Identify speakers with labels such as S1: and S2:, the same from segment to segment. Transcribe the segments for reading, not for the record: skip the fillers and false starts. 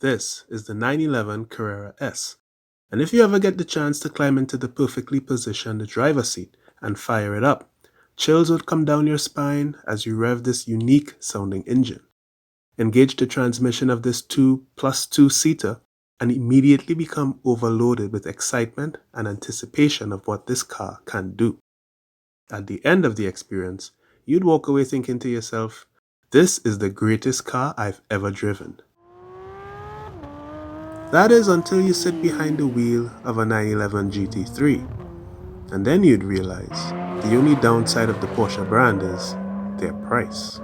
S1: This is the 911 Carrera S, and if you ever get the chance to climb into the perfectly positioned driver's seat and fire it up, chills would come down your spine as you rev this unique sounding engine. Engage the transmission of this 2+2-seater and immediately become overloaded with excitement and anticipation of what this car can do. At the end of the experience, you'd walk away thinking to yourself, this is the greatest car I've ever driven. That is until you sit behind the wheel of a 911 GT3, and then you'd realize the only downside of the Porsche brand is their price.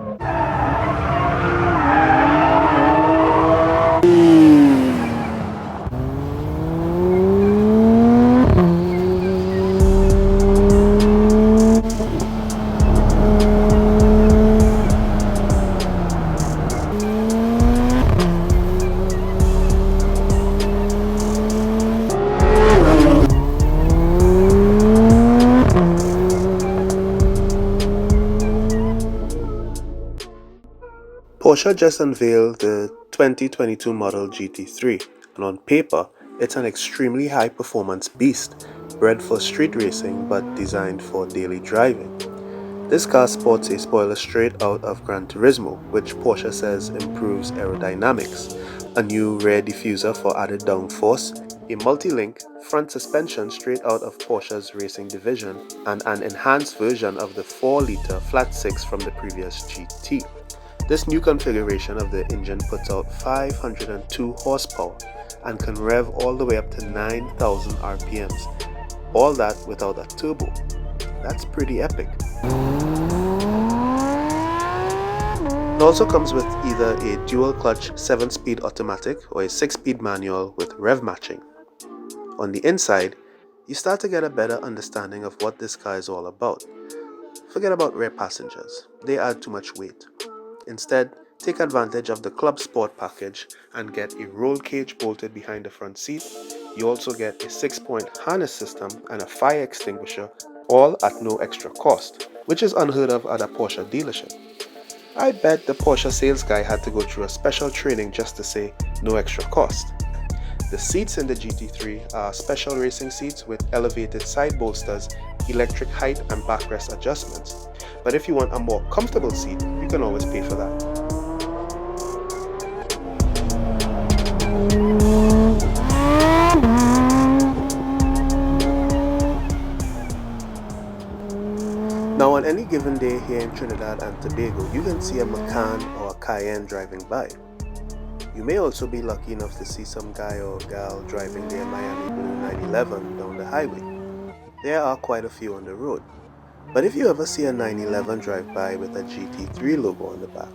S1: Porsche just unveiled the 2022 model GT3, and on paper, it's an extremely high-performance beast, bred for street racing but designed for daily driving. This car sports a spoiler straight out of Gran Turismo, which Porsche says improves aerodynamics, a new rear diffuser for added downforce, a multi-link front suspension straight out of Porsche's racing division, and an enhanced version of the 4-liter flat 6 from the previous GT. This new configuration of the engine puts out 502 horsepower and can rev all the way up to 9,000 RPMs. All that without a turbo. That's pretty epic. It also comes with either a dual clutch 7-speed automatic or a 6-speed manual with rev matching. On the inside, you start to get a better understanding of what this car is all about. Forget about rear passengers, they add too much weight. Instead, take advantage of the Club Sport package and get a roll cage bolted behind the front seat. You also get a 6-point harness system and a fire extinguisher, all at no extra cost, which is unheard of at a Porsche dealership. I bet the Porsche sales guy had to go through a special training just to say no extra cost. The seats in the GT3 are special racing seats with elevated side bolsters, electric height and backrest adjustments. But if you want a more comfortable seat, you can always pay for that. Now on any given day here in Trinidad and Tobago, you can see a Macan or a Cayenne driving by. You may also be lucky enough to see some guy or gal driving their Miami Blue 911 down the highway. There are quite a few on the road. But if you ever see a 911 drive by with a GT3 logo on the back,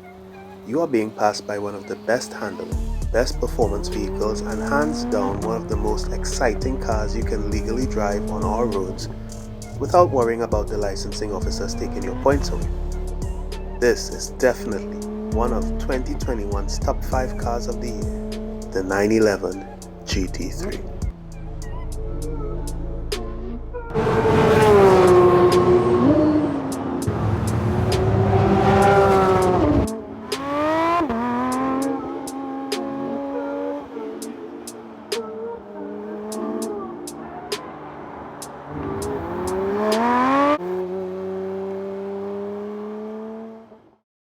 S1: you are being passed by one of the best handling, best performance vehicles and hands down one of the most exciting cars you can legally drive on our roads without worrying about the licensing officers taking your points away. This is definitely one of 2021's top 5 cars of the year, the 911 GT3.